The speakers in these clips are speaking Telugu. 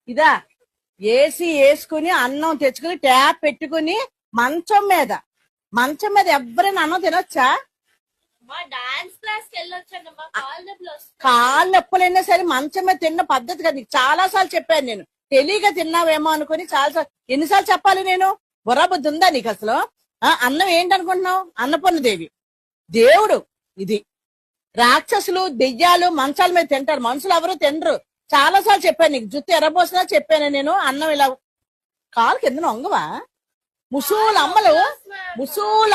ఇదా ఏసీ వేసుకుని అన్నం తెచ్చుకుని ట్యాప్ పెట్టుకుని మంచం మీద ఎవరైనా అన్నం తినొచ్చా? కాళ్ళు నొప్పులైనా సరే మంచం మీద తిన్న పద్ధతి కదా. నీకు చాలా సార్లు చెప్పాను నేను. తెలియక తిన్నావేమో అనుకుని చాలాసార్లు. ఎన్నిసార్లు చెప్పాలి నేను? బుర్రబుద్ధి ఉందా నీకు అసలు? అన్నం ఏంటనుకుంటున్నావు? అన్నపూర్ణదేవి దేవుడు. ఇది రాక్షసులు దెయ్యాలు మంచాల మీద తింటారు, మనుషులు ఎవరు తినరు. చాలా సార్లు చెప్పాను నీకు. జుత్తు ఎర్రబోసినా చెప్పాను నేను. అన్నం ఇలా కాలు కింద వంగవా? ముసూలు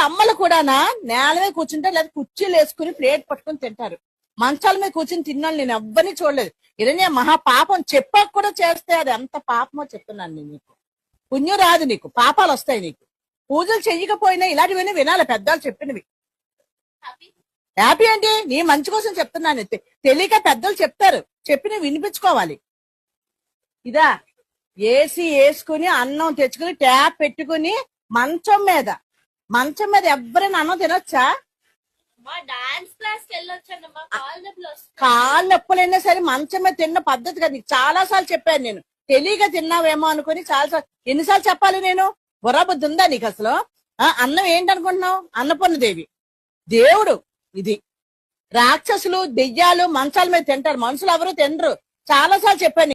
అమ్మలు కూడానా నేల మీద కూర్చుంటారు, లేదా కుర్చీలు వేసుకుని ప్లేట్ పట్టుకుని తింటారు. మంచాల మీద కూర్చుని తిన్నాను నేను. ఎవ్వరిని చూడలేదు. ఇదనే మహా పాపం. చెప్పాక కూడా చేస్తే అది ఎంత పాపమో చెప్తున్నాను నేను. నీకు పుణ్యం రాదు, నీకు పాపాలు వస్తాయి. నీకు పూజలు చెయ్యకపోయినా ఇలాంటివన్నీ వినాలి, పెద్దలు చెప్పినవి. హ్యాపీ అంటే నీ మంచి కోసం చెప్తున్నాను. తెలియక పెద్దలు చెప్తారు, చెప్పిన వినిపించుకోవాలి. ఇదా ఏసీ వేసుకుని అన్నం తెచ్చుకుని ట్యాప్ పెట్టుకుని మంచం మీద ఎవరైనా అన్నం తినొచ్చా? కాళ్ళు నొప్పులైనా సరే మంచం మీద తిన్న పద్ధతి కదా. నీకు చాలా సార్లు చెప్పాను నేను. తెలియక తిన్నావేమో అనుకుని చాలాసార్లు. ఎన్నిసార్లు చెప్పాలి నేను? బుర్రబుద్ధి ఉందా నీకు అసలు? అన్నం ఏంటనుకుంటున్నావు? అన్నపూర్ణదేవి దేవుడు. ఇది రాక్షసులు దెయ్యాలు మంచాల మీద తింటారు, మనుషులు ఎవరు తినరు. చాలా సార్లు చెప్పాను.